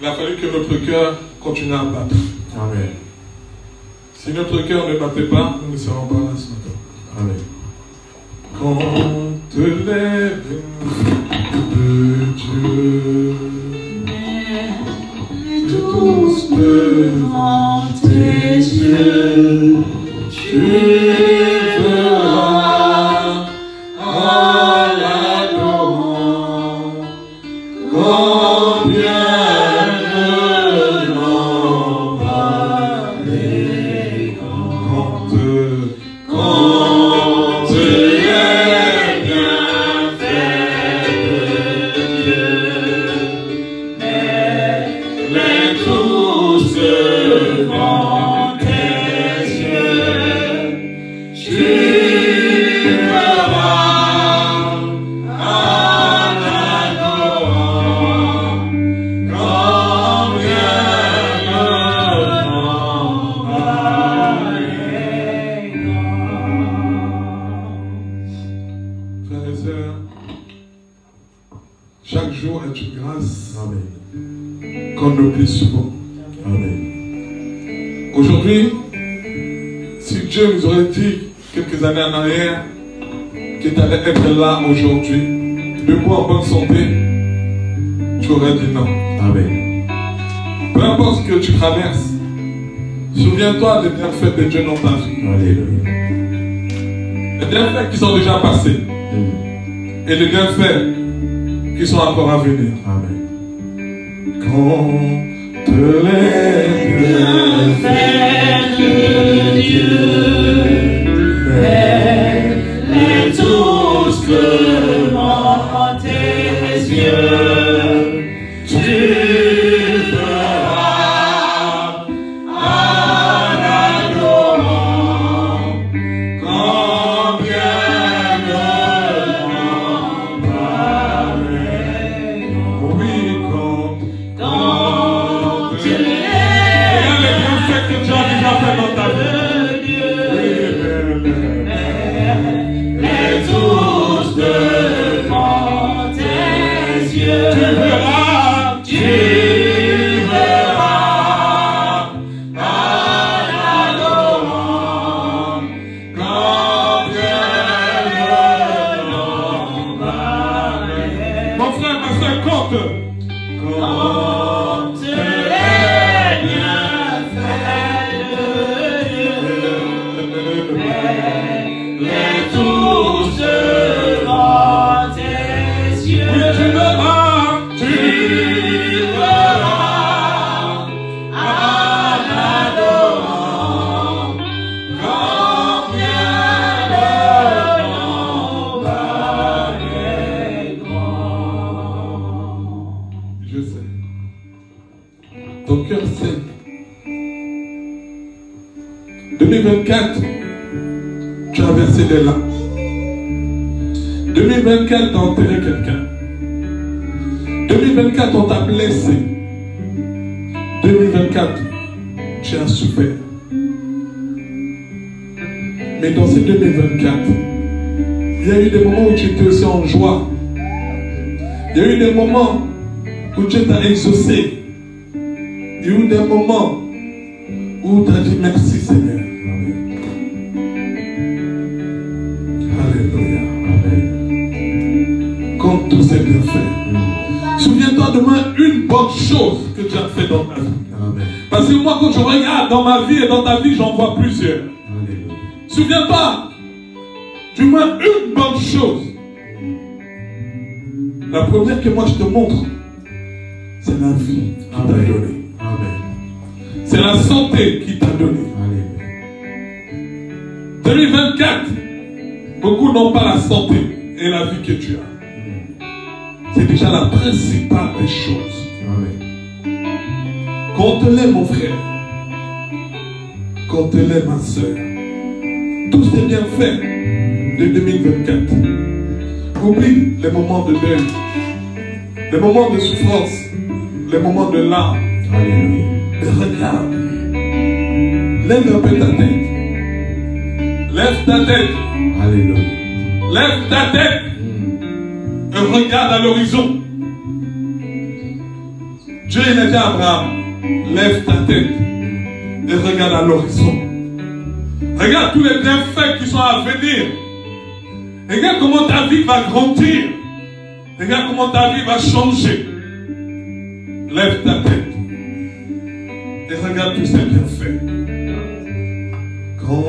il a fallu que notre cœur continue à battre. Amen. Si notre cœur ne battait pas, nous ne serions pas là ce matin. Amen. Quand les de Dieu, tous devant tes yeux, tu verras en l'adorant combien de l'on va les quand les bienfaits de Dieu, les tous devant tes yeux, tu verras en adorant combien le nom est grand. Frères et sœurs, chaque jour est une grâce. Amen. Qu'on oublie souvent. Amen. Aujourd'hui, si Dieu nous aurait dit quelques années en arrière que tu allais être là aujourd'hui, debout en bonne santé, tu aurais dit non. Amen. Peu importe ce que tu traverses, souviens-toi des bienfaits de Dieu dans ta vie. Alléluia. Les bienfaits qui sont déjà passés et les bienfaits qui sont encore à venir. Amen. Quand les bienfaits de Dieu, les tous devant tes yeux, tu verras en adorant combien le nom paraît. Oui, quand tu es, regarde les bienfaits que tu as déjà fait dans ta vie. Les tous devant tes yeux. Tu verras en adorant combien le nom paraît. Mon frère, ma soeur, compte. Compte les bienfaits de Dieu, les tous devant tes yeux. Oui, tu verras en adorant combien le nom paraît grand. Je sais. Ton cœur sait. 2024, tu as versé des larmes. 2024, tu as enterré quelqu'un. 2024, on t'a blessé. 2024, tu as souffert. Mais dans ces 2024, il y a eu des moments où tu étais aussi en joie. Il y a eu des moments où Dieu t'a exaucé. Il y a eu des moments où tu as dit merci Seigneur. Alléluia. Amen. Comme tous ces bienfaits. Souviens-toi de moins une bonne chose que tu as fait dans ta vie. Amen. Parce que moi, quand je regarde dans ma vie et dans ta vie, j'en vois plusieurs. Souviens-toi du moins une bonne chose. La première que moi je te montre, c'est la vie qui t'a donné. C'est la santé qui t'a donné. 2024, beaucoup n'ont pas la santé et la vie que tu as. C'est déjà la principale des choses. Compte-les mon frère. Compte-les ma soeur. Tous ces bienfaits de 2024. Oublie les moments de deuil, les moments de souffrance, les moments de larmes. Alléluia. Et regarde. Lève un peu ta tête. Lève ta tête. Alléluia. Lève ta tête. Et regarde à l'horizon. Dieu il a dit à Abraham, lève ta tête et regarde à l'horizon. Regarde tous les bienfaits qui sont à venir. Regarde comment ta vie va grandir. Regarde comment ta vie va changer. Lève ta tête et regarde tous ces bienfaits. Quand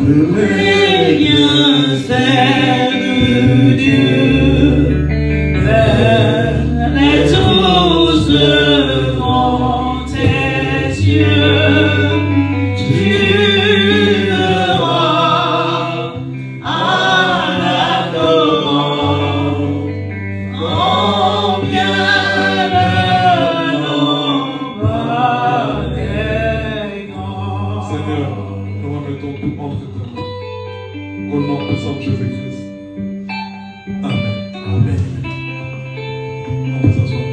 les bienfaits de Dieu, les tous devant tes yeux, tu auras un adorant, combien le nombre est grand. Seigneur, nous remettons tout entre tes mains. Au nom puissant de Jésus-Christ. Amen. Amen. On peut s'asseoir.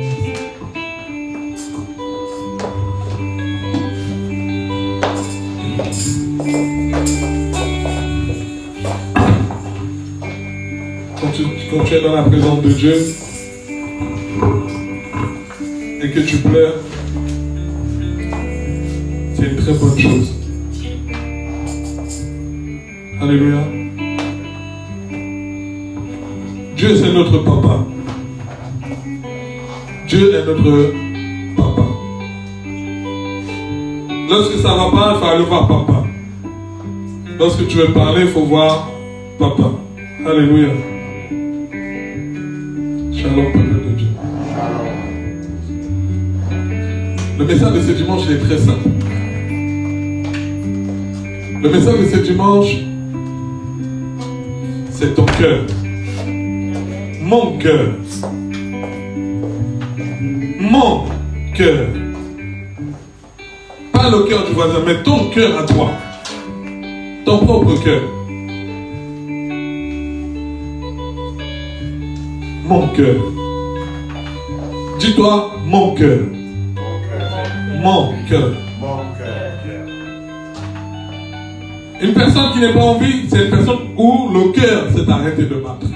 Quand tu es dans la présence de Dieu et que tu pleures, c'est une très bonne chose. Alléluia. Dieu c'est notre papa. Dieu est notre papa. Lorsque ça ne va pas, il faut aller voir papa. Lorsque tu veux parler, il faut voir papa. Alléluia. Shalom, peuple de Dieu. Le message de ce dimanche est très simple. Le message de ce dimanche, c'est ton cœur. Mon cœur. Mon cœur. Pas le cœur du voisin, mais ton cœur à toi. Ton propre cœur. Mon cœur. Dis-toi, mon cœur. Mon cœur. Une personne qui n'est pas en vie, c'est une personne où le cœur s'est arrêté de battre.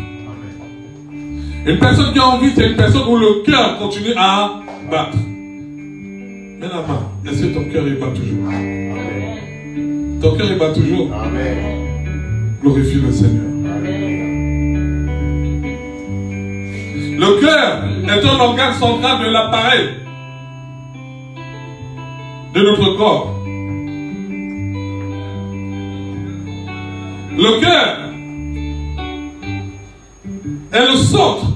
Une personne qui a envie, c'est une personne où le cœur continue à battre. Mets la main. Est-ce que ton cœur il bat toujours? Amen. Ton cœur il bat toujours? Amen. Glorifie le Seigneur. Amen. Le cœur est un organe central de l'appareil de notre corps. Le cœur est le centre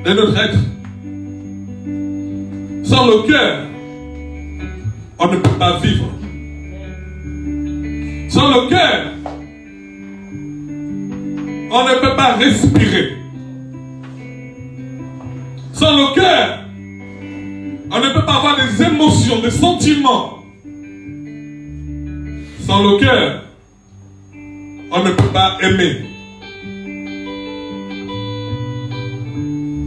de notre être. Sans le cœur, on ne peut pas vivre. Sans le cœur, on ne peut pas respirer. Sans le cœur, on ne peut pas avoir des émotions, des sentiments. Sans le cœur, on ne peut pas aimer.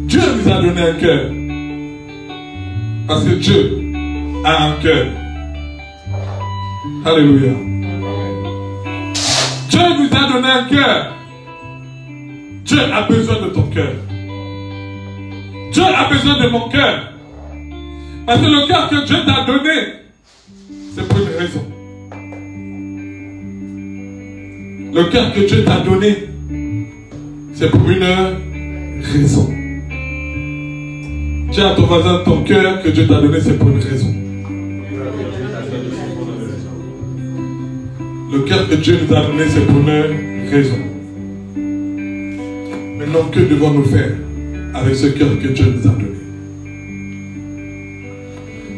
Dieu nous a donné un cœur. Parce que Dieu a un cœur. Alléluia. Dieu nous a donné un cœur. Dieu a besoin de ton cœur. Dieu a besoin de mon cœur. Parce que le cœur que Dieu t'a donné, c'est pour une raison. Le cœur que Dieu t'a donné, c'est pour une raison. Tiens à ton voisin, ton cœur que Dieu t'a donné, c'est pour une raison. Le cœur que Dieu nous a donné, c'est pour une raison. Maintenant, que devons-nous faire avec ce cœur que Dieu nous a donné?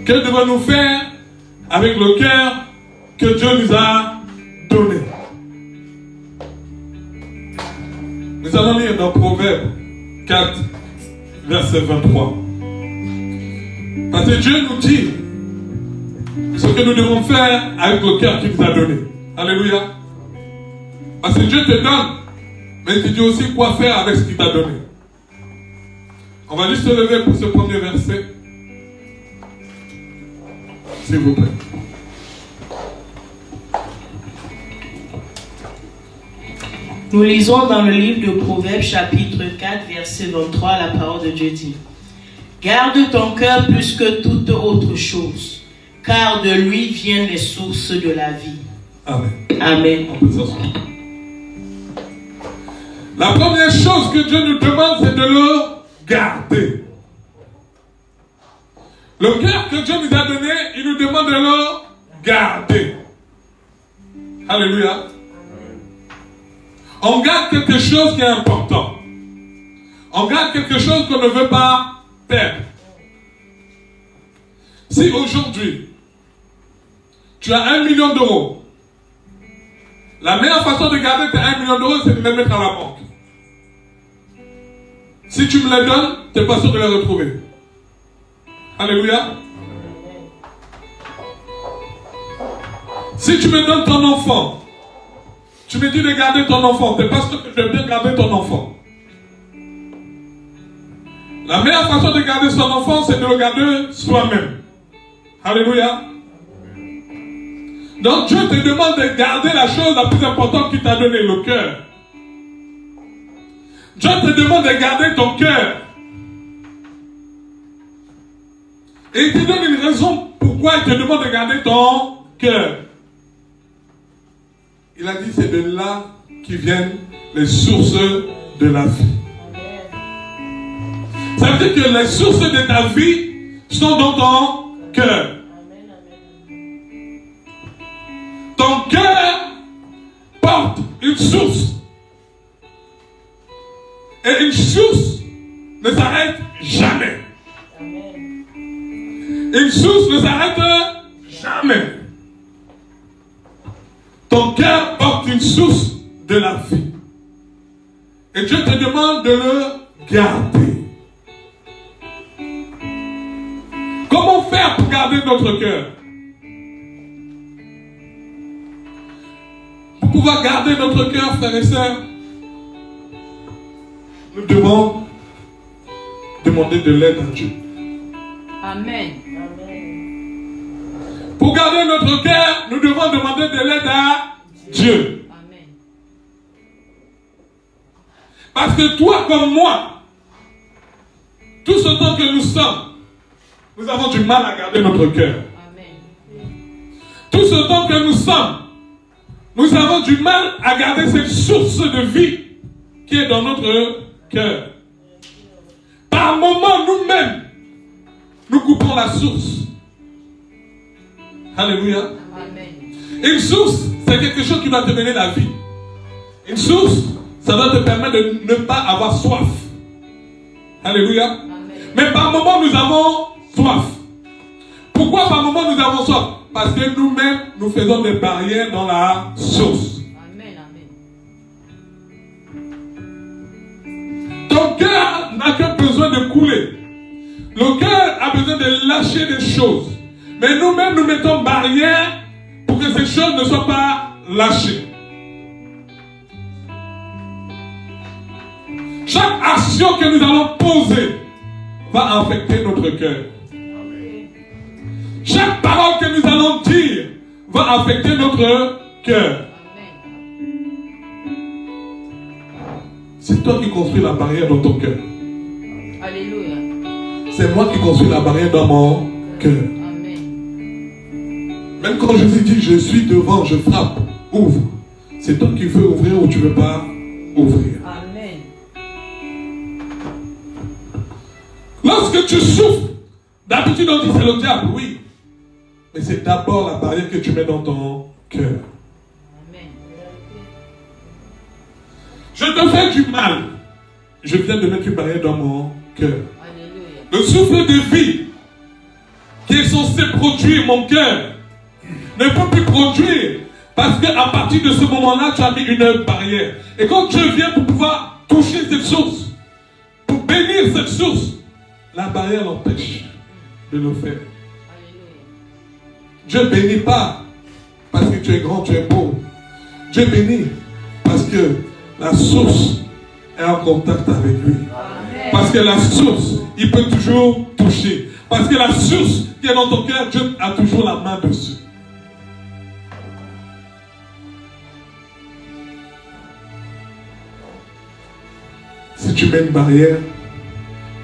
Que devons-nous faire avec le cœur que Dieu nous a donné? Nous allons lire dans Proverbes 4, verset 23. Parce que Dieu nous dit ce que nous devons faire avec le cœur qu'il nous a donné. Alléluia. Parce que Dieu te donne, mais il te dit aussi quoi faire avec ce qu'il t'a donné. On va juste se lever pour ce premier verset. S'il vous plaît. Nous lisons dans le livre de Proverbes chapitre 4 verset 23, la parole de Dieu dit: Garde ton cœur plus que toute autre chose, car de lui viennent les sources de la vie. Amen. Amen. On peut s'asseoir. La première chose que Dieu nous demande, c'est de le garder. Le cœur que Dieu nous a donné, il nous demande de le garder. Alléluia. On garde quelque chose qui est important. On garde quelque chose qu'on ne veut pas perdre. Si aujourd'hui, tu as 1 million d'euros, la meilleure façon de garder tes 1 million d'euros, c'est de les mettre à la banque. Si tu me les donnes, tu n'es pas sûr de les retrouver. Alléluia. Si tu me donnes ton enfant, tu me dis de garder ton enfant, tu n'es pas sûr que je vais bien garder ton enfant. La meilleure façon de garder son enfant, c'est de le garder soi-même. Alléluia. Donc Dieu te demande de garder la chose la plus importante qu'il t'a donnée, le cœur. Dieu te demande de garder ton cœur. Et il te donne une raison pourquoi il te demande de garder ton cœur. Il a dit c'est de là qui viennent les sources de la vie. Ça veut dire que les sources de ta vie sont dans ton cœur. Ton cœur porte une source. Et une source ne s'arrête jamais. Une source ne s'arrête jamais. Ton cœur porte une source de la vie. Et Dieu te demande de le garder. Comment faire pour garder notre cœur? Pour pouvoir garder notre cœur, frères et sœurs, nous devons demander de l'aide à Dieu. Amen. Pour garder notre cœur, nous devons demander de l'aide à Dieu. Amen. Parce que toi comme moi, tout ce temps que nous sommes, nous avons du mal à garder notre cœur. Amen. Tout ce temps que nous sommes, nous avons du mal à garder cette source de vie qui est dans notre cœur. Par moments, nous-mêmes, nous coupons la source. Alléluia. Amen. Une source, c'est quelque chose qui va te donner la vie. Une source, ça va te permettre de ne pas avoir soif. Alléluia. Amen. Mais par moments, nous avons soif. Pourquoi par moments nous avons soif? Parce que nous-mêmes, nous faisons des barrières dans la source. Amen. Amen. Ton cœur n'a que besoin de couler. Le cœur a besoin de lâcher des choses. Mais nous-mêmes, nous mettons barrières pour que ces choses ne soient pas lâchées. Chaque action que nous allons poser va affecter notre cœur. Chaque parole que nous allons dire va affecter notre cœur. C'est toi qui construis la barrière dans ton cœur. Alléluia. C'est moi qui construis la barrière dans mon cœur. Amen. Même quand Jésus dit je suis devant, je frappe, ouvre. C'est toi qui veux ouvrir ou tu ne veux pas ouvrir. Amen. Lorsque tu souffres, d'habitude on dit c'est le diable, oui. Mais c'est d'abord la barrière que tu mets dans ton cœur. Amen. Je te fais du mal. Je viens de mettre une barrière dans mon cœur. Alléluia. Le souffle de vie qui est censé produire mon cœur ne peut plus produire parce qu'à partir de ce moment-là, tu as mis une barrière. Et quand Dieu vient pour pouvoir toucher cette source, pour bénir cette source, la barrière l'empêche de le faire. Dieu ne bénit pas parce que tu es grand, tu es beau. Dieu bénit parce que la source est en contact avec lui. Amen. Parce que la source, il peut toujours toucher. Parce que la source qui est dans ton cœur, Dieu a toujours la main dessus. Si tu mets une barrière,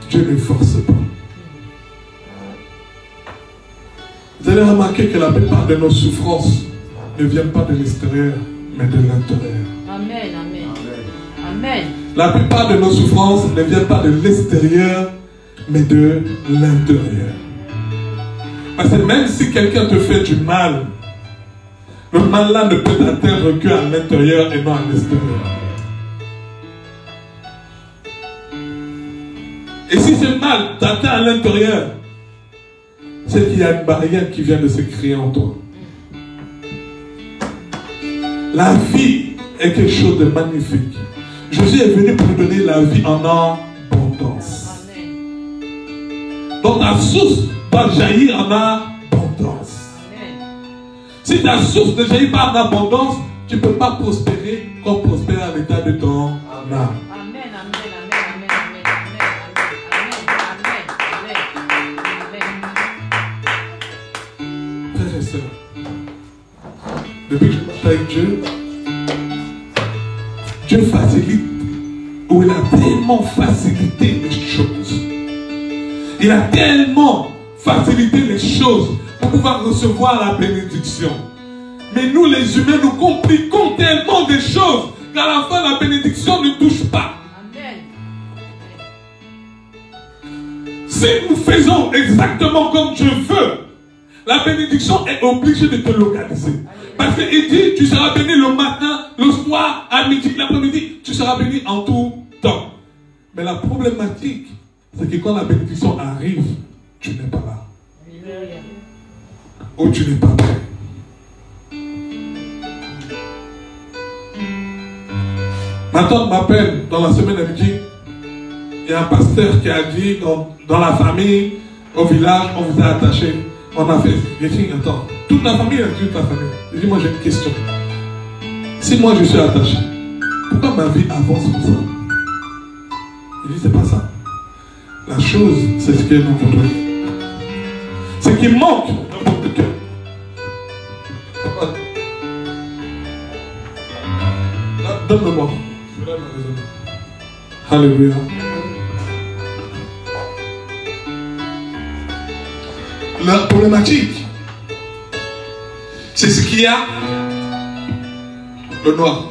Dieu ne force pas. Vous allez remarquer que la plupart de nos souffrances ne viennent pas de l'extérieur, mais de l'intérieur. Amen, amen. Amen. La plupart de nos souffrances ne viennent pas de l'extérieur, mais de l'intérieur. Parce que même si quelqu'un te fait du mal, le mal-là ne peut t'atteindre qu'à l'intérieur et non à l'extérieur. Et si ce mal t'atteint à l'intérieur, c'est qu'il y a une barrière qui vient de se créer en toi. La vie est quelque chose de magnifique. Jésus est venu pour nous donner la vie en abondance. Donc ta source doit jaillir en abondance. Si ta source ne jaillit pas en abondance, tu ne peux pas prospérer comme prospère à l'état de ton âme. Amen, amen, amen, amen, amen. Frères et sœurs, depuis que je marche avec Dieu, Dieu facilite, ou il a tellement facilité les choses. Il a tellement facilité les choses pour pouvoir recevoir la bénédiction. Mais nous les humains, nous compliquons tellement des choses qu'à la fin la bénédiction ne touche pas. Amen. Si nous faisons exactement comme Dieu veut, la bénédiction est obligée de te localiser. Parce qu'il dit, tu seras béni le matin, le soir, à midi, l'après-midi, tu seras béni en tout temps. Mais la problématique, c'est que quand la bénédiction arrive, tu n'es pas là. Ou tu n'es pas prêt. Ma tante m'appelle dans la semaine, elle me dit, il y a un pasteur qui a dit dans la famille, au village, on vous a attaché. On a fait. J'ai dit, attends, toute la famille est toute la famille. J'ai dit, moi j'ai une question. Si moi je suis attaché, pourquoi ma vie avance comme ça? Il dit, c'est pas ça. La chose, c'est ce qui est dans votre cœur. Ce qui manque dans votre cœur. Donne-le-moi. Alléluia. La problématique, c'est ce qu'il y a, le noir.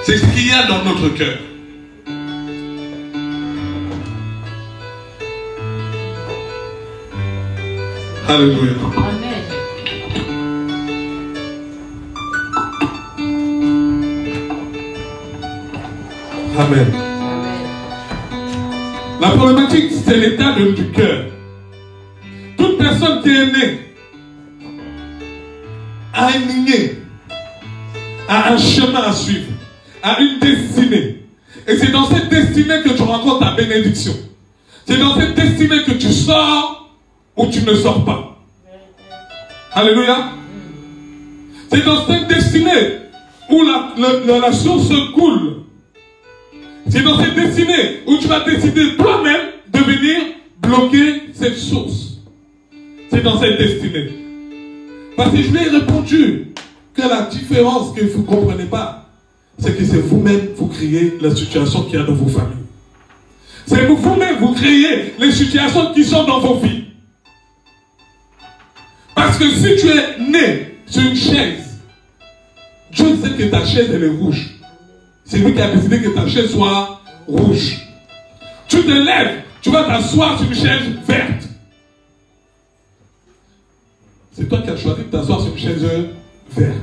C'est ce qu'il y a dans notre cœur. Alléluia. Amen. Amen. La problématique, c'est l'état du cœur. Toute personne qui est née a une lignée, a un chemin à suivre, a une destinée. Et c'est dans cette destinée que tu rencontres ta bénédiction. C'est dans cette destinée que tu sors ou tu ne sors pas. Alléluia. C'est dans cette destinée où la source coule. C'est dans cette destinée où tu vas décider toi-même de venir bloquer cette source. C'est dans cette destinée. Parce que je lui ai répondu que la différence que vous ne comprenez pas, c'est que c'est vous-même vous créez la situation qu'il y a dans vos familles. C'est vous-même vous créez les situations qui sont dans vos vies. Parce que si tu es né sur une chaise, Dieu sait que ta chaise elle est rouge. C'est lui qui a décidé que ta chaise soit rouge. Tu te lèves, tu vas t'asseoir sur une chaise verte. C'est toi qui as choisi de t'asseoir sur une chaise verte.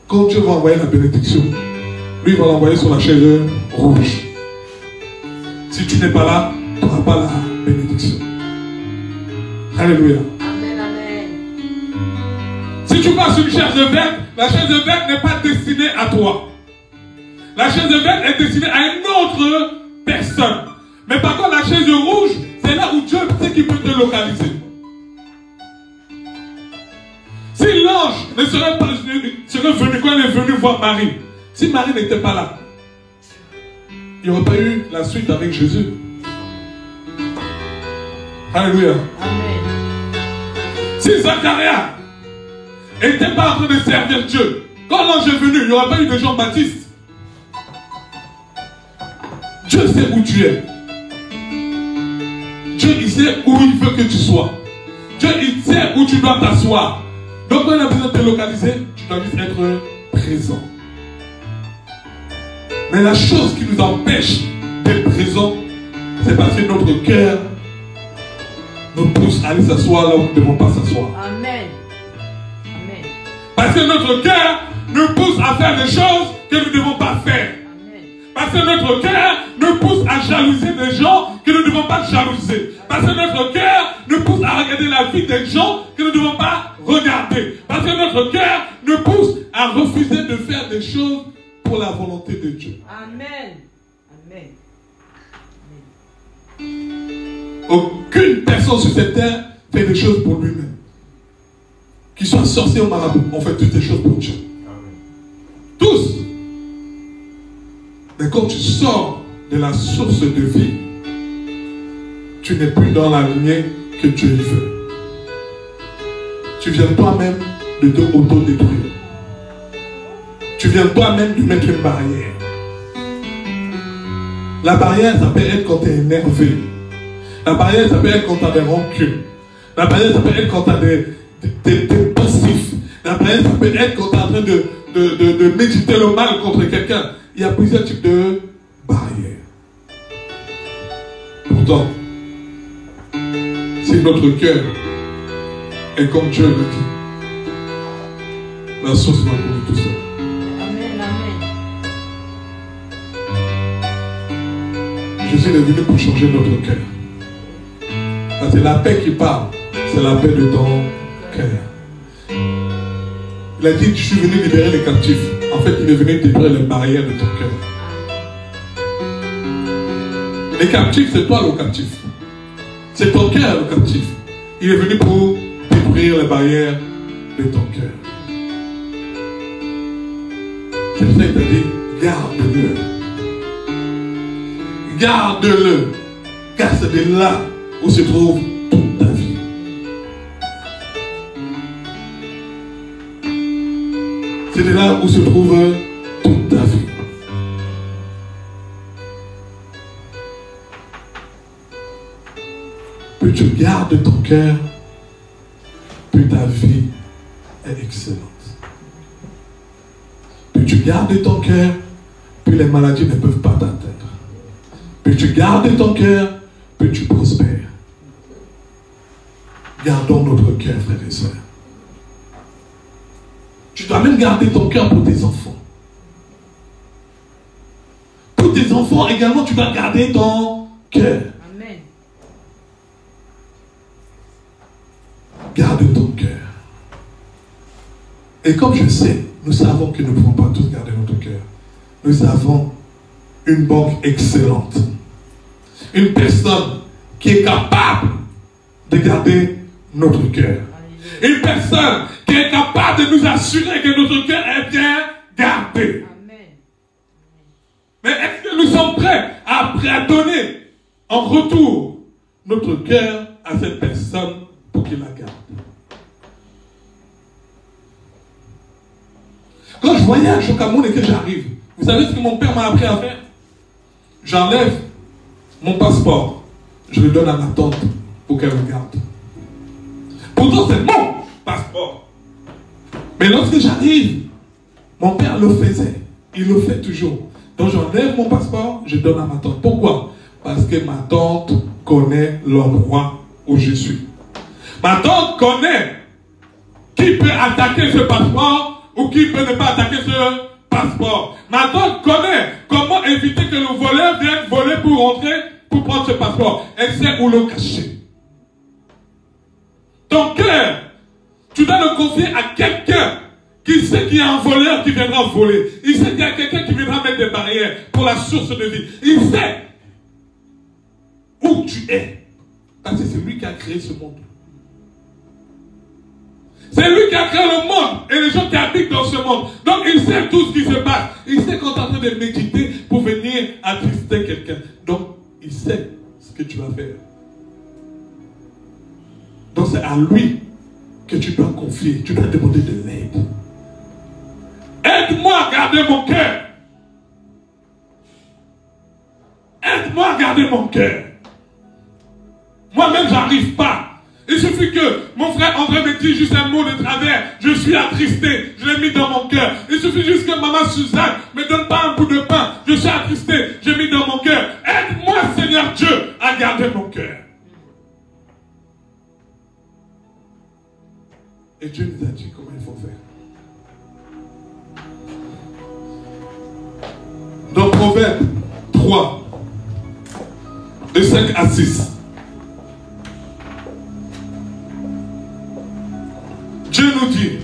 Quand Dieu va envoyer la bénédiction, lui va l'envoyer sur la chaise rouge. Si tu n'es pas là, tu n'auras pas la bénédiction. Alléluia. Amen, amen. Si tu passes sur une chaise verte, la chaise verte n'est pas destinée à toi. La chaise verte est destinée à une autre personne. Mais par contre, la chaise rouge, c'est là où Dieu sait qu'il peut te localiser. Si l'ange ne serait pas venu quand il est venu voir Marie, si Marie n'était pas là, il n'y aurait pas eu la suite avec Jésus. Alléluia. Amen. Si Zacharia n'était pas en train de servir Dieu, quand l'ange est venu, il n'y aurait pas eu de Jean-Baptiste. Dieu sait où tu es. Dieu, il sait où il veut que tu sois. Dieu, il sait où tu dois t'asseoir. Donc, quand il a besoin de te localiser, tu dois juste être présent. Mais la chose qui nous empêche d'être présent, c'est parce que notre cœur nous pousse à aller s'asseoir là où nous ne devons pas s'asseoir. Amen. Amen. Parce que notre cœur nous pousse à faire des choses que nous ne devons pas faire. Amen. Parce que notre cœur nous pousse à jalouser des gens que nous ne devons pas jalouser. Parce que notre cœur nous pousse à regarder la vie des gens que nous ne devons pas regarder. Parce que notre cœur nous pousse à refuser de faire des choses pour la volonté de Dieu. Amen. Amen. Aucune personne sur cette terre fait des choses pour lui-même. Qu'il soit sorcier ou marabout, on fait toutes les choses pour Dieu. Tous. Mais quand tu sors de la source de vie, tu n'es plus dans la lignée que Dieu veut. Tu viens toi-même de te auto-détruire. Tu viens toi-même de mettre une barrière. La barrière, ça peut être quand tu es énervé. La barrière, ça peut être quand tu as des rancunes. La barrière, ça peut être quand tu as des passifs. La barrière, ça peut être quand tu es en train de méditer le mal contre quelqu'un. Il y a plusieurs types de barrières. Pourtant, si notre cœur est comme Dieu l'a dit, la source va couler tout seul. Amen. Amen. Jésus est venu pour changer notre cœur. Parce que la paix qui parle, c'est la paix de ton cœur. Il a dit, je suis venu libérer les captifs. En fait, il est venu détruire les barrières de ton cœur. Les captifs, c'est toi le captif. C'est ton cœur le captif. Il est venu pour détruire les barrières de ton cœur. C'est pour ça qu'il t'a dit, garde-le. Garde-le. Car c'est de là où se trouve toute ta vie. C'est de là où se trouve toute ta vie. Plus tu gardes ton cœur, plus ta vie est excellente. Plus tu gardes ton cœur, plus les maladies ne peuvent pas t'atteindre. Plus tu gardes ton cœur, plus tu prospères. Gardons notre cœur, frères et sœurs. Tu dois même garder ton cœur pour tes enfants. Pour tes enfants également, tu dois garder ton cœur. Amen. Garde ton cœur. Et comme je sais, nous savons que nous ne pouvons pas tous garder notre cœur. Nous avons une banque excellente. Une personne qui est capable de garder notre cœur. Une personne qui est capable de nous assurer que notre cœur est bien gardé. Amen. Mais est-ce que nous sommes prêts à donner en retour notre cœur à cette personne pour qu'il la garde? Quand je voyage au Cameroun et que j'arrive, vous savez ce que mon père m'a appris à faire? J'enlève mon passeport, je le donne à ma tante pour qu'elle le garde. Pourtant, c'est mon passeport. Mais lorsque j'arrive, mon père le faisait. Il le fait toujours. Donc, j'enlève mon passeport, je donne à ma tante. Pourquoi? Parce que ma tante connaît l'endroit où je suis. Ma tante connaît qui peut attaquer ce passeport ou qui peut ne pas attaquer ce passeport. Ma tante connaît comment éviter que le voleur vienne voler pour rentrer, pour prendre ce passeport. Elle sait où le cacher. Ton cœur, tu dois le confier à quelqu'un qui sait qu'il y a un voleur qui viendra voler. Il sait qu'il y a quelqu'un qui viendra mettre des barrières pour la source de vie. Il sait où tu es. Parce que c'est lui qui a créé ce monde. C'est lui qui a créé le monde et les gens qui habitent dans ce monde. Donc il sait tout ce qui se passe. Il sait quand tu es en train de méditer pour venir attrister quelqu'un. Donc il sait ce que tu vas faire. Donc c'est à lui que tu dois confier. Tu dois demander de l'aide. Aide-moi à garder mon cœur. Aide-moi à garder mon cœur. Moi-même, j'arrive pas. Il suffit que mon frère André me dise juste un mot de travers. Je suis attristé. Je l'ai mis dans mon cœur. Il suffit juste que maman Suzanne me donne pas un bout de pain. Je suis attristé. J'ai mis dans mon cœur. Aide-moi, Seigneur Dieu, à garder mon cœur. Et Dieu nous a dit comment il faut faire. Dans Proverbe 3, de 5 à 6. Dieu nous dit,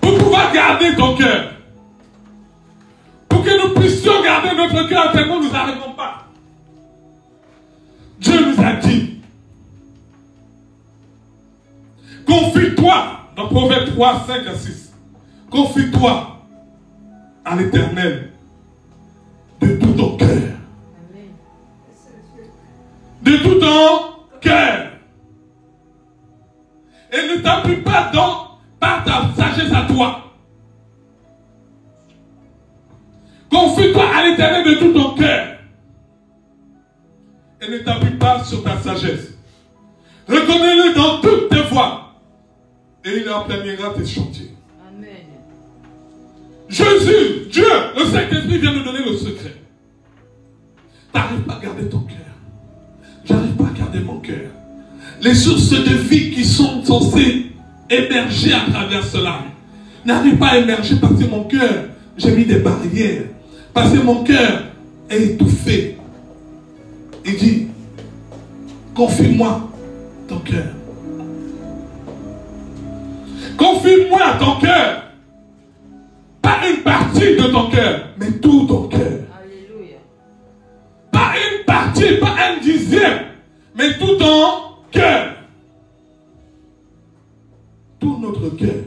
pour pouvoir garder ton cœur, pour que nous puissions garder notre cœur tellement nous n'arrivons pas, Dieu nous a dit, confie-toi, dans Proverbe 3, 5 à 6, confie-toi à l'Éternel de tout ton cœur. De tout ton cœur. Et ne t'appuie pas par ta sagesse à toi. Confie-toi à l'Éternel de tout ton cœur. Et ne t'appuie pas sur ta sagesse. Reconnais-le dans toutes tes voies. Et il aplanira tes chantiers. Amen. Jésus, Dieu, le Saint-Esprit vient nous donner le secret. Tu n'arrives pas à garder ton cœur. J'arrive pas à garder mon cœur. Les sources de vie qui sont censées émerger à travers cela n'arrivent pas à émerger parce que mon cœur, j'ai mis des barrières. Parce que mon cœur est étouffé. Il dit, confie-moi ton cœur. Confie-moi ton cœur. Pas une partie de ton cœur, mais tout ton cœur. Alléluia. Pas une partie, pas un dixième, mais tout ton cœur. Tout notre cœur.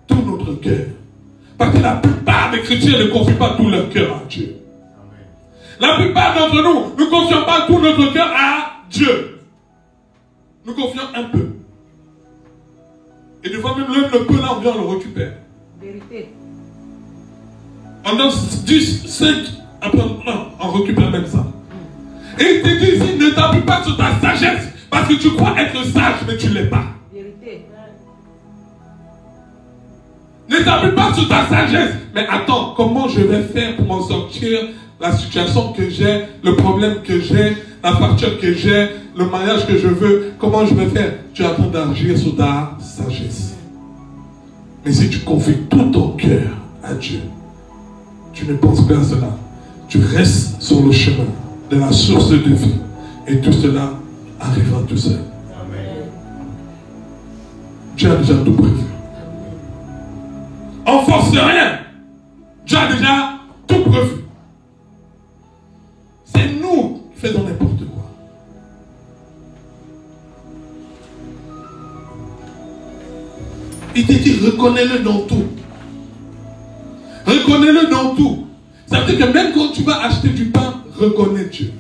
Tout notre cœur. Parce que la plupart des chrétiens ne confient pas tout leur cœur à Dieu. La plupart d'entre nous ne confions pas tout notre cœur à Dieu. Nous confions un peu. Et des fois même le peu là, on vient le récupérer. Vérité. On donne 10, 5, après non, on récupère même ça. Et il te dit ici, ne t'appuie pas sur ta sagesse, parce que tu crois être sage, mais tu ne l'es pas. Vérité. Ne t'appuie pas sur ta sagesse. Mais attends, comment je vais faire pour m'en sortir, la situation que j'ai, le problème que j'ai, la facture que j'ai, le mariage que je veux, comment je vais faire? Tu es en train d'agir sur ta sagesse. Mais si tu confies tout ton cœur à Dieu, tu ne penses pas à cela. Tu restes sur le chemin de la source de vie. Et tout cela arrivera tout seul. Amen. Dieu a déjà tout prévu. On ne force rien. Dieu a déjà tout prévu. C'est nous qui faisons n'importe quoi. Il te dit, reconnais-le dans tout. Reconnais-le dans tout. Ça veut dire que même quand tu vas acheter du pain, reconnais Dieu.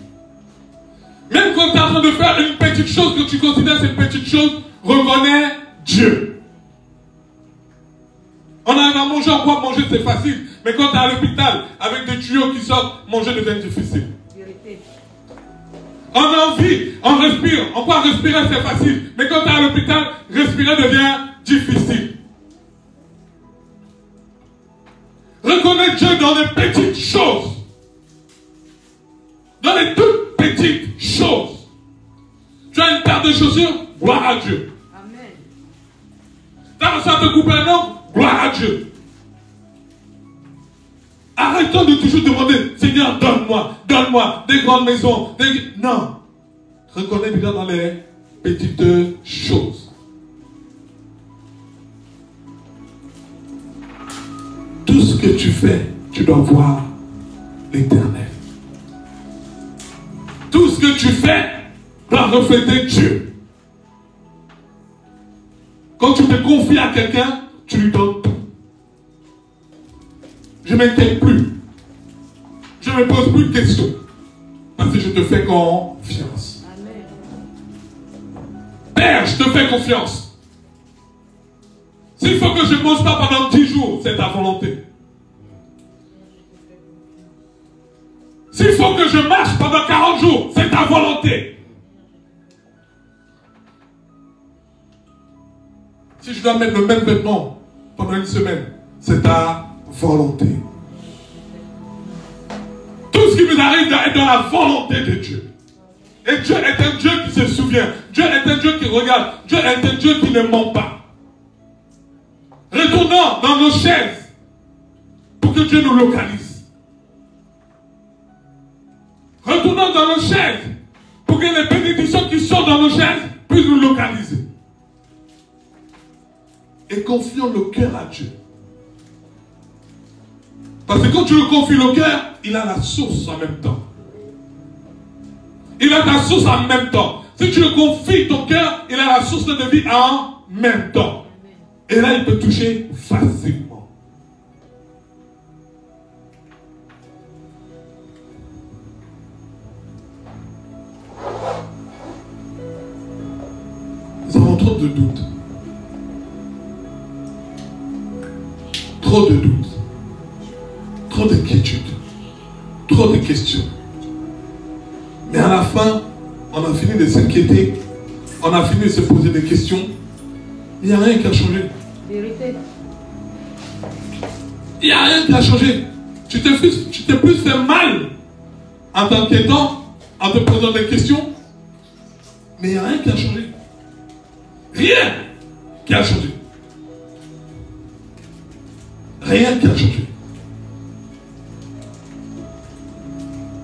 Même quand tu es en train de faire une petite chose que tu considères cette petite chose, reconnais Dieu. On arrive à manger, on croit manger c'est facile. Mais quand tu es à l'hôpital, avec des tuyaux qui sortent, manger devient difficile. Vérité. On a envie, on respire. On croit respirer c'est facile. Mais quand tu es à l'hôpital, respirer devient difficile. Reconnais Dieu dans les petites choses. Dans les toutes petites choses. Tu as une paire de chaussures, gloire à Dieu. Amen. Tu as réussi à te couper un ongle, gloire à Dieu. Arrêtons de toujours demander, Seigneur, donne-moi des grandes maisons. Non. Reconnais bien dans les petites choses. Tout ce que tu fais, tu dois voir l'Éternel. Tout ce que tu fais doit refléter Dieu. Quand tu te confies à quelqu'un, tu lui donnes tout. Je ne m'inquiète plus. Je ne me pose plus de questions. Parce que je te fais confiance. Amen. Père, je te fais confiance. S'il faut que je ne mange pas pendant 10 jours, c'est ta volonté. S'il faut que je marche pendant 40 jours, c'est ta volonté. Si je dois mettre le même vêtement pendant une semaine, c'est ta volonté. Tout ce qui vous arrive doit être dans la volonté de Dieu. Et Dieu est un Dieu qui se souvient. Dieu est un Dieu qui regarde. Dieu est un Dieu qui ne ment pas. Retournons dans nos chaises pour que Dieu nous localise. Retournons dans nos chaises pour que les bénédictions qui sont dans nos chaises puissent nous localiser. Et confions le cœur à Dieu. Parce que quand tu le confies le cœur, il a la source en même temps. Il a ta source en même temps. Si tu le confies ton cœur, il a la source de vie en même temps. Et là, il peut toucher facilement. Nous avons trop de doutes. Trop de doutes. Trop d'inquiétudes. Trop de questions. Mais à la fin, on a fini de s'inquiéter. On a fini de se poser des questions. Il n'y a rien qui a changé. Vérité. Il n'y a rien qui a changé. Tu t'es plus fait mal en t'inquiétant, en te posant des questions. Mais il n'y a rien qui a changé. Rien qui a changé. Rien qui a changé.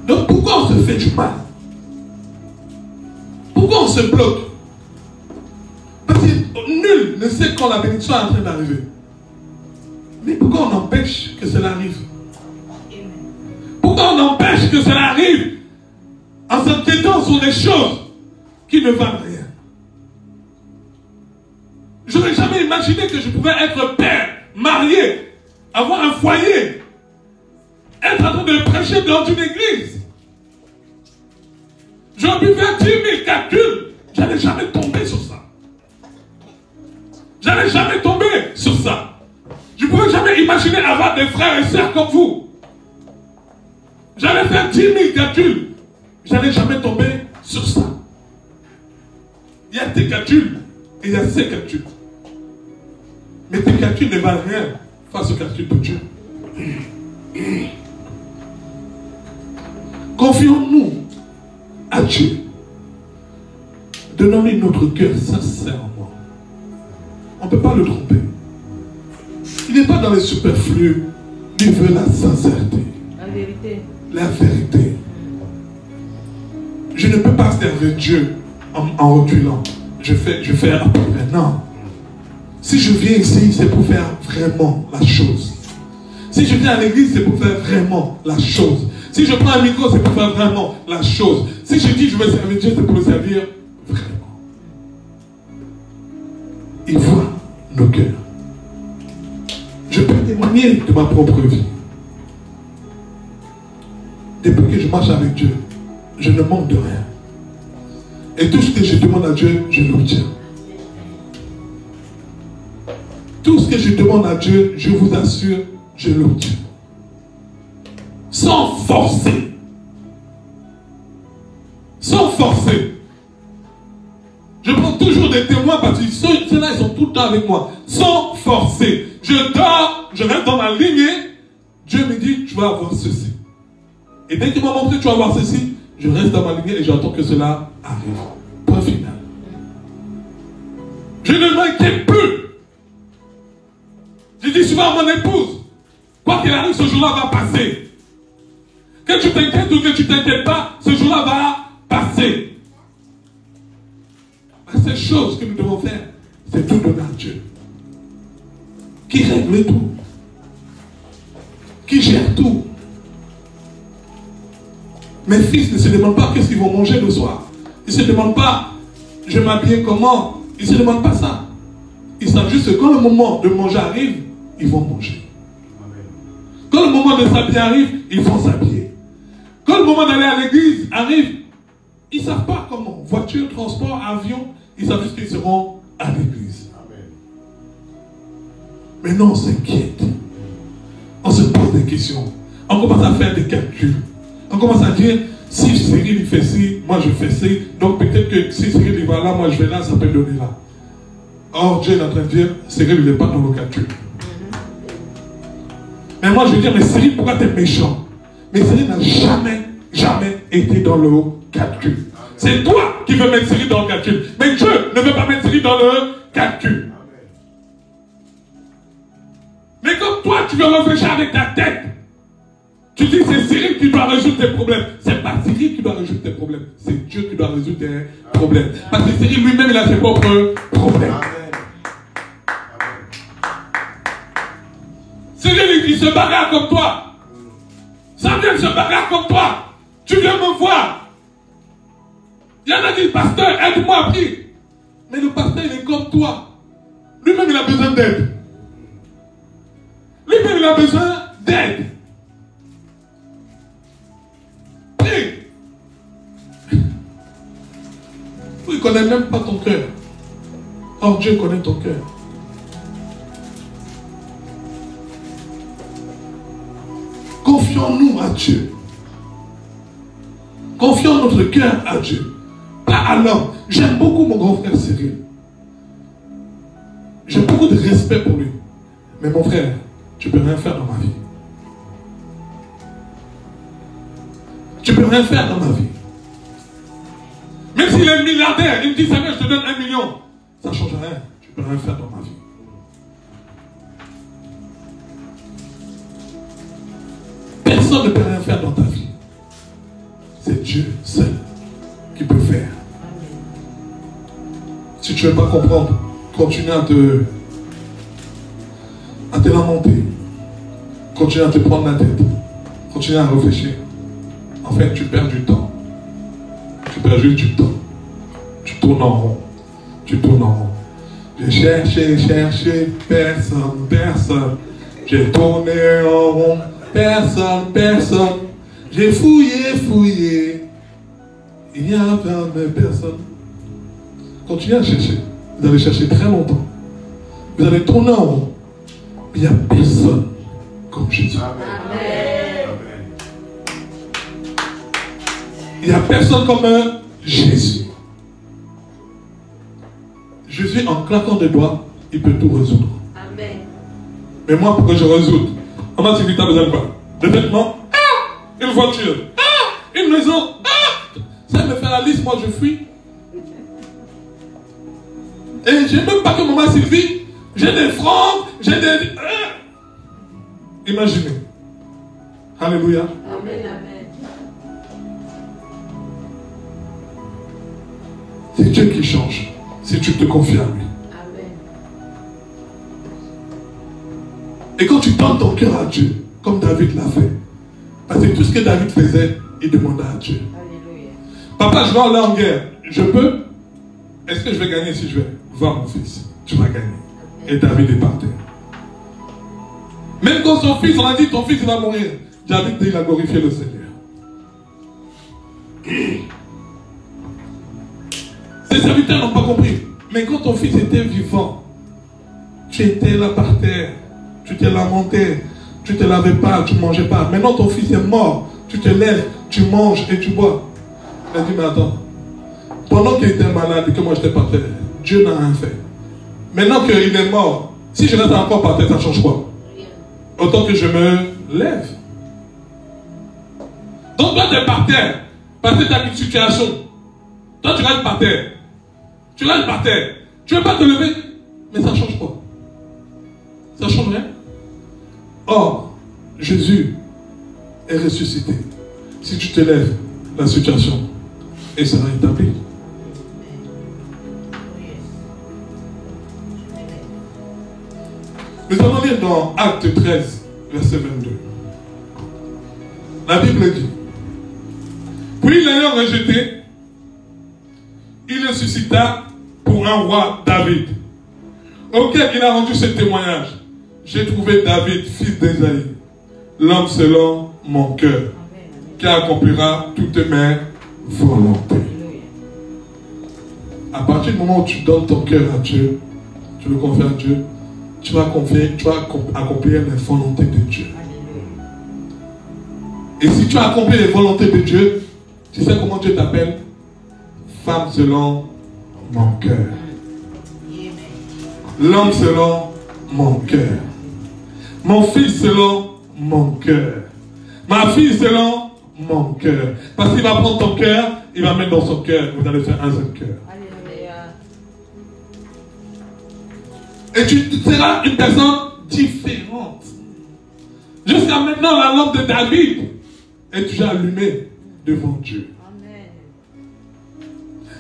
Donc pourquoi on se fait du mal? Pourquoi on se bloque? Parce que nul ne sait quand la bénédiction est en train d'arriver. Mais pourquoi on empêche que cela arrive? Pourquoi on empêche que cela arrive en s'inquiétant sur des choses qui ne valent rien? Je n'aurais jamais imaginé que je pouvais être père, marié, avoir un foyer, être en train de prêcher dans une église. J'aurais pu faire 10 000 calculs. Je n'allais jamais tomber sur ça. Je n'allais jamais tomber sur ça. Je ne pouvais jamais imaginer avoir des frères et sœurs comme vous. J'allais faire 10 000 calculs. Je n'allais jamais tomber sur ça. Il y a tes calculs et il y a ces calculs. Mais tes calculs ne valent rien face aux calculs de Dieu. Confions-nous à Dieu. Donnons-lui notre cœur sincèrement. On ne peut pas le tromper. Il n'est pas dans les superflus. Il veut la sincérité. La vérité. La vérité. Je ne peux pas servir Dieu en reculant. Je fais à peu près. Non. Si je viens ici, c'est pour faire vraiment la chose. Si je viens à l'église, c'est pour faire vraiment la chose. Si je prends un micro, c'est pour faire vraiment la chose. Si je dis je vais servir Dieu, c'est pour le servir vraiment. Il voit nos cœurs. Je peux témoigner de ma propre vie. Depuis que je marche avec Dieu, je ne manque de rien. Et tout ce que je demande à Dieu, je l'obtiens. Tout ce que je demande à Dieu, je vous assure, je l'obtiens. Sans forcer. Sans forcer. Je prends toujours des témoins parce que ceux-là, ils sont tout le temps avec moi. Sans forcer. Je dors, je reste dans ma lignée. Dieu me dit, tu vas avoir ceci. Et dès qu'il m'a montré, tu vas avoir ceci, je reste dans ma lignée et j'attends que cela arrive. Point final. Je ne m'inquiète plus. Je dis souvent à mon épouse, quoi qu'il arrive, ce jour-là va passer. Que tu t'inquiètes ou que tu ne t'inquiètes pas, ce jour-là va passer. La seule chose que nous devons faire, c'est tout donner à Dieu. Qui règle tout. Qui gère tout. Mes fils ne se demandent pas qu'est-ce qu'ils vont manger le soir. Ils ne se demandent pas, je m'habille comment. Ils ne se demandent pas ça. Ils savent juste que quand le moment de manger arrive, ils vont manger. Quand le moment de s'habiller arrive, ils vont s'habiller. Quand le moment d'aller à l'église arrive, ils ne savent pas comment. Voiture, transport, avion, ils savent juste qu'ils seront à l'église. Maintenant, on s'inquiète. On se pose des questions. On commence à faire des calculs. On commence à dire, si Cyril il fait ci, moi je fais ci. Donc peut-être que si Cyril il va là, moi je vais là, ça peut donner là. Or Dieu est en train de dire, Cyril il n'est pas dans le calcul. Mais moi je veux dire, mais Cyril, pourquoi tu es méchant? Mais Cyril n'a jamais été dans le calcul. C'est toi qui veux mettre Cyril dans le calcul. Mais Dieu ne veut pas mettre Cyril dans le calcul. Mais comme toi tu veux réfléchir avec ta tête, tu dis c'est Cyril qui doit résoudre tes problèmes. C'est pas Cyril qui doit résoudre tes problèmes. C'est Dieu qui doit résoudre tes problèmes. Parce que Cyril lui-même il a ses propres problèmes. Cyril il se bagarre comme toi. Samuel se bagarre comme toi. Tu viens me voir. Il y en a qui disent, pasteur, aide-moi à prier. Mais le pasteur, il est comme toi. Lui-même, il a besoin d'aide. Lui-même, il a besoin d'aide. Prie. Il ne connaît même pas ton cœur. Or, Dieu connaît ton cœur. Confions-nous à Dieu. Confions notre cœur à Dieu. Pas à l'homme. J'aime beaucoup mon grand frère Cyril. J'ai beaucoup de respect pour lui. Mais mon frère, tu peux rien faire dans ma vie. Tu peux rien faire dans ma vie. Même s'il est milliardaire, il me dit, Samuel, je te donne 1 million. Ça ne change rien. Tu peux rien faire dans ma vie. Personne ne peut rien faire dans ta vie. C'est Dieu seul qui peut faire. Si tu ne veux pas comprendre, continue à te lamenter. Continue à te prendre la tête. Continue à réfléchir. En fait, tu perds du temps. Tu perds juste du temps. Tu tournes en rond. Tu tournes en rond. J'ai cherché, personne. J'ai tourné en rond. Personne. J'ai fouillé. Il n'y a jamais personne. Continuez à chercher. Vous allez chercher très longtemps. Vous allez tourner en rond. Il n'y a personne comme Jésus. Amen. Il n'y a personne comme Jésus. Jésus, en claquant des doigts, il peut tout résoudre. Amen. Mais moi, pour que je résoudre, on m'a dit, tu as besoin de quoi? Des vêtements? Ah! Une voiture? Ah! Une maison? Ah! Ça me fait la liste, moi je fuis. Et j'ai même pas que maman Sylvie, j'ai des francs, j'ai des... Imaginez. Alléluia. Amen. C'est Dieu qui change, si tu te confies à lui. Amen. Et quand tu donnes ton cœur à Dieu, comme David l'a fait, parce que tout ce que David faisait, il demandait à Dieu. Alléluia. Papa, je vais aller en guerre. Je peux? Est-ce que je vais gagner si je vais? Va mon fils, tu vas gagner. Et David est par terre. Même quand son fils, on a dit ton fils il va mourir. David dit il a glorifié le Seigneur. Ses serviteurs n'ont pas compris. Mais quand ton fils était vivant, tu étais là par terre, tu t'es lamenté, tu ne te lavais pas, tu ne mangeais pas. Maintenant ton fils est mort, tu te lèves, tu manges et tu bois. Il a dit mais attends, pendant qu'il était malade et que moi j'étais par terre, Dieu n'a rien fait. Maintenant qu'il est mort, si je reste encore par terre, ça change quoi? Autant que je me lève. Donc toi tu es par terre, parce que tu as une situation. Toi tu restes par terre. Tu restes par terre. Tu ne veux pas te lever, mais ça change quoi? Ça change rien. Or, Jésus est ressuscité. Si tu te lèves, la situation et sera établie. Nous allons lire dans Acte 13, verset 22. La Bible dit, puis l'ayant rejeté, il ressuscita pour un roi David, auquel il a rendu ce témoignage. J'ai trouvé David, fils d'Ésaïe, l'homme selon mon cœur, qui accomplira toutes mes volontés. À partir du moment où tu donnes ton cœur à Dieu, tu le confies à Dieu, tu vas accomplir les volontés de Dieu. Et si tu as accompli les volontés de Dieu, tu sais comment Dieu t'appelle? Femme selon mon cœur. L'homme selon mon cœur. Mon fils selon mon cœur. Ma fille selon mon cœur. Parce qu'il va prendre ton cœur, il va mettre dans son cœur. Vous allez faire un seul cœur. Et tu seras une personne différente. Jusqu'à maintenant, la lampe de David est toujours allumée devant Dieu. Amen.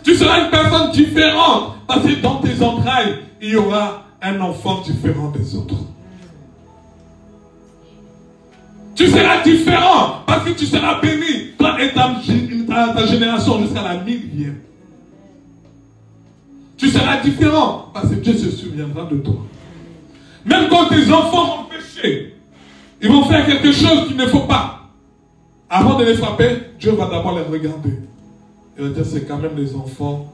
Tu seras une personne différente parce que dans tes entrailles, il y aura un enfant différent des autres. Tu seras différent parce que tu seras béni, toi et ta génération jusqu'à la 1000e. Tu seras différent parce que Dieu se souviendra de toi. Même quand tes enfants vont pécher, ils vont faire quelque chose qu'il ne faut pas. Avant de les frapper, Dieu va d'abord les regarder. Il va dire, c'est quand même des enfants,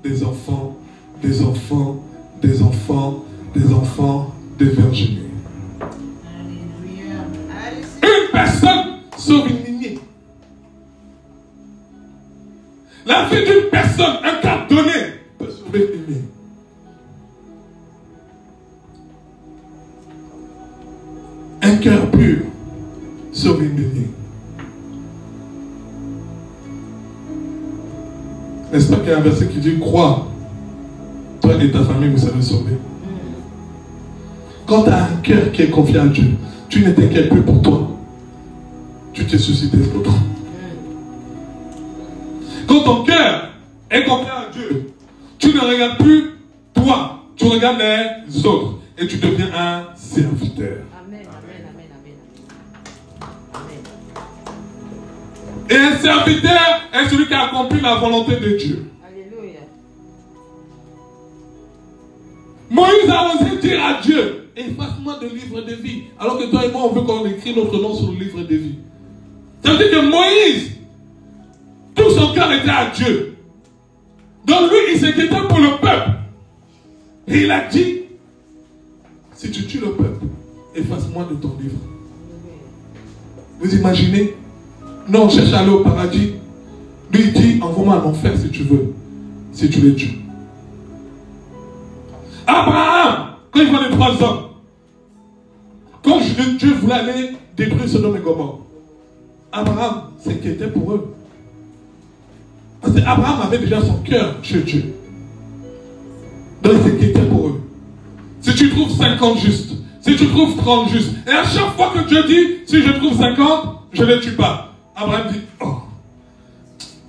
des enfants, des enfants, des enfants, des enfants de Virginie. Une personne sauve une lignée. La vie d'une personne, un cas donné, peut sauver une lignée. Un cœur pur sauve une lignée. N'est-ce pas qu'il y a un verset qui dit, crois, toi et ta famille, vous serez sauvés. Quand tu as un cœur qui est confié à Dieu, tu ne t'inquiètes plus pour toi. Tu te soucies des autres. Quand ton cœur est confié à Dieu, tu ne regardes plus toi, tu regardes les autres et tu deviens un serviteur. Amen, amen, amen, amen. Amen. Et un serviteur est celui qui accomplit la volonté de Dieu. Alléluia. Moïse a osé dire à Dieu, efface-moi de livre de vie. Alors que toi et moi, on veut qu'on écrit notre nom sur le livre de vie. Ça veut dire que Moïse, tout son cœur était à Dieu. Donc lui, il s'inquiétait pour le peuple. Et il a dit, si tu tues le peuple, efface-moi de ton livre. Vous imaginez? Non, on cherche à aller au paradis. Lui, il dit, envoie-moi en enfer si tu veux. Si tu les tues. Abraham, quand il voit les 3 hommes, quand Dieu voulait aller détruire Sodome et Gomorrhe, Abraham s'inquiétait pour eux. Parce qu'Abraham avait déjà son cœur chez Dieu. Donc il s'inquiétait pour eux. Si tu trouves 50 justes, si tu trouves 30 justes, et à chaque fois que Dieu dit, si je trouve 50, je ne les tue pas. Abraham dit, oh,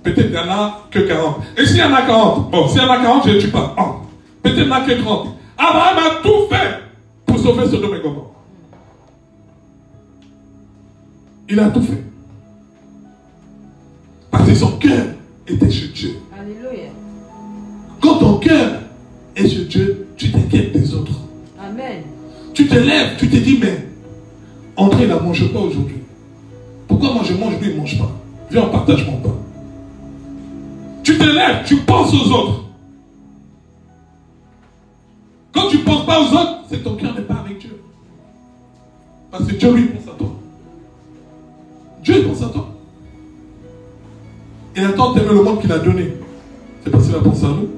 peut-être il n'y en a que 40. Et s'il y en a 40, bon, s'il y en a 40, je ne les tue pas. Oh, peut-être il n'y en a que 30. Abraham a tout fait pour sauver Sodome et Gomorrhe. Il a tout fait. Parce que son cœur était chez Dieu. Alléluia. Quand ton cœur est chez Dieu, tu t'inquiètes des autres. Amen. Tu te lèves, tu te dis, mais André, il ne mange pas aujourd'hui. Pourquoi moi je mange, lui il ne mange pas? Viens, on partage mon pain. Tu te lèves, tu penses aux autres. Quand tu ne penses pas aux autres, c'est que ton cœur n'est pas avec Dieu. Parce que Dieu lui pense à toi. Dieu pense à toi. Et attends d'aimer le monde qu'il a donné. C'est parce qu'il a pensé à nous.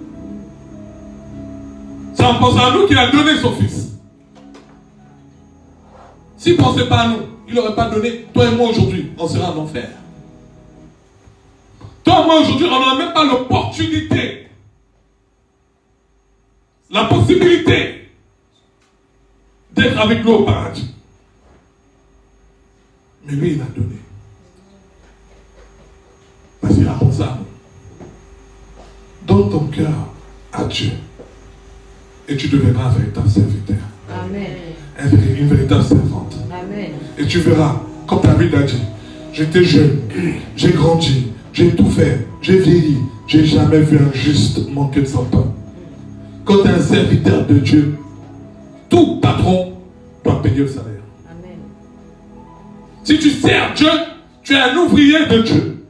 C'est en pensant à nous qu'il a donné son fils. S'il ne pensait pas à nous, il n'aurait pas donné. Toi et moi aujourd'hui, on sera en enfer. Toi et moi aujourd'hui, on n'aura même pas l'opportunité, la possibilité d'être avec lui au paradis. Mais lui, il a donné. Parce qu'il a pensé à nous. Donne ton cœur à Dieu. Et tu deviendras un véritable serviteur. Amen. Une véritable servante. Amen. Et tu verras, comme David a dit, j'étais jeune, j'ai grandi, j'ai tout fait, j'ai vieilli, j'ai jamais vu un juste manquer de son pain. Quand tu es un serviteur de Dieu, tout patron doit payer le salaire. Amen. Si tu sers Dieu, tu es un ouvrier de Dieu.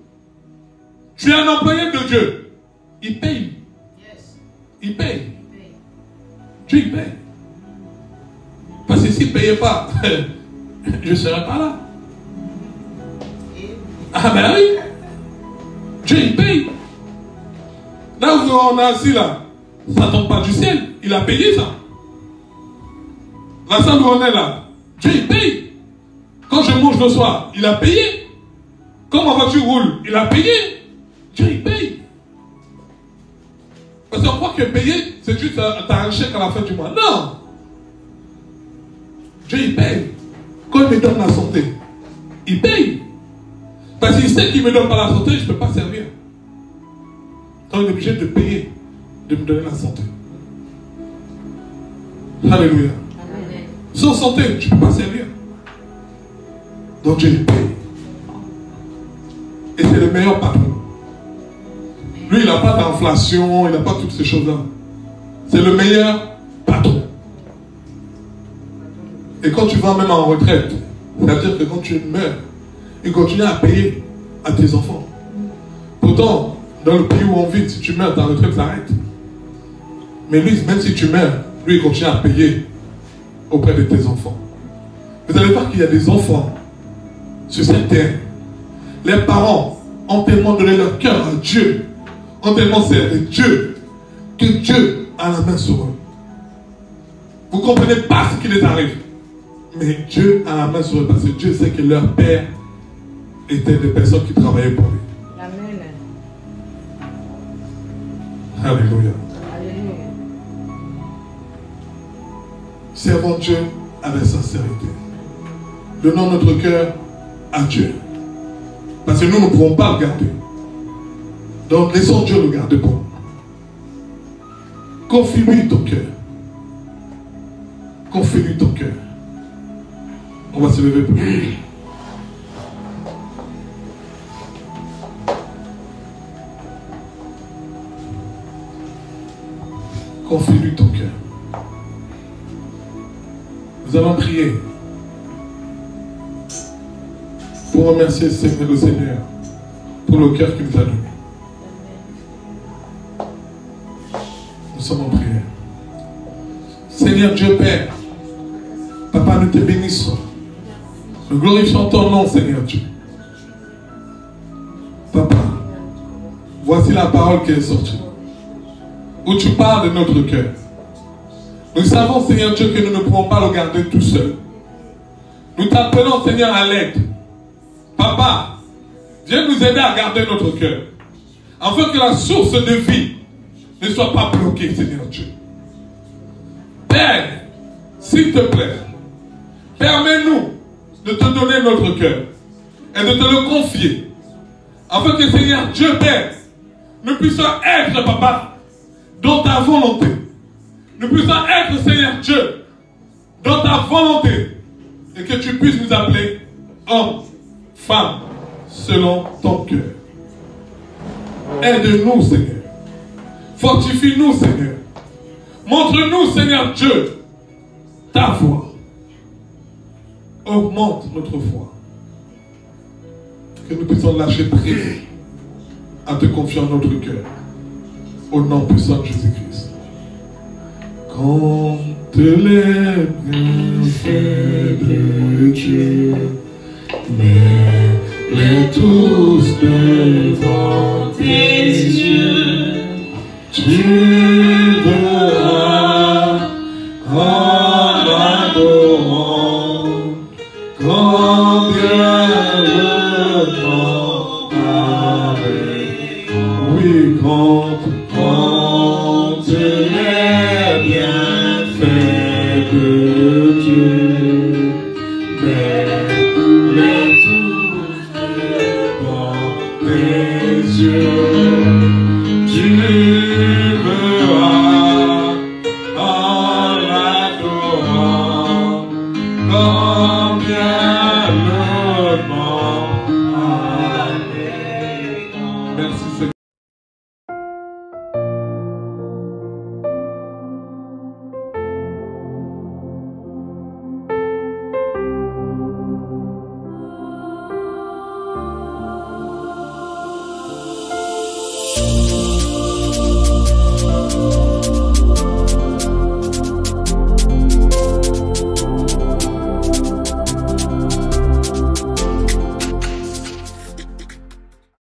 Tu es un employé de Dieu. Il paye. Il paye. Dieu il paye. Parce que s'il ne payait pas, je ne serais pas là. Ah ben oui. Dieu, il paye. Là où on est assis là, ça ne tombe pas du ciel. Il a payé ça. La salle où on est là, Dieu, il paye. Quand je mange le soir, il a payé. Quand ma voiture roule, il a payé. Dieu, il paye. Parce qu'on croit que payer, c'est juste t'as un chèque à la fin du mois. Non. Dieu, il paye. Quand il me donne la santé, il paye. Parce qu'il sait qu'il ne me donne pas la santé, je ne peux pas servir. Donc il est obligé de payer, de me donner la santé. Alléluia. Amen. Sans santé, tu ne peux pas servir. Donc Dieu, il paye. Et c'est le meilleur patron. Lui, il n'a pas d'inflation, il n'a pas toutes ces choses-là. C'est le meilleur patron. Et quand tu vas même en retraite, c'est-à-dire que quand tu meurs, il continue à payer à tes enfants. Pourtant, dans le pays où on vit, si tu meurs, ta retraite s'arrête. Mais lui, même si tu meurs, lui, il continue à payer auprès de tes enfants. Vous allez voir qu'il y a des enfants sur cette terre. Les parents ont tellement donné leur cœur à Dieu, ont tellement servi Dieu, que Dieu a la main sur eux. Vous ne comprenez pas ce qui les arrive. Mais Dieu a la main sur eux parce que Dieu sait que leur père était des personnes qui travaillaient pour lui. Amen. Alléluia. Alléluia. Servons Dieu avec sincérité. Donnons notre cœur à Dieu. Parce que nous ne pouvons pas le garder. Donc laissons Dieu le garder pour nous. Confie-lui ton cœur. Confie-lui ton cœur. On va se lever pour lui. Confie-lui ton cœur. Nous allons prier pour remercier le Seigneur pour le cœur qu'il nous a donné. Nous sommes en prière. Seigneur Dieu Père, Papa, nous te bénissons. Nous glorifions ton nom, Seigneur Dieu. Papa, voici la parole qui est sortie, où tu parles de notre cœur. Nous savons, Seigneur Dieu, que nous ne pouvons pas le garder tout seul. Nous t'appelons, Seigneur, à l'aide. Papa, viens nous aider à garder notre cœur, afin que la source de vie ne soit pas bloquée, Seigneur Dieu. Père, s'il te plaît, permets-nous de te donner notre cœur et de te le confier, afin que, Seigneur Dieu Père, nous puissions être, Papa, dans ta volonté. Nous puissions être, Seigneur Dieu, dans ta volonté, et que tu puisses nous appeler hommes, femmes, selon ton cœur. Aide-nous, Seigneur. Fortifie-nous, Seigneur. Montre-nous, Seigneur Dieu, ta voix. Augmente notre foi. Que nous puissions lâcher prise à te confier en notre cœur. Au nom puissant de Jésus-Christ. Quand les bienfaits de Dieu, mais tous devant tes yeux, tu verras en adorant combien le temps avec. Oui, quand les bienfaits de Dieu, mais tous devant tes yeux, tu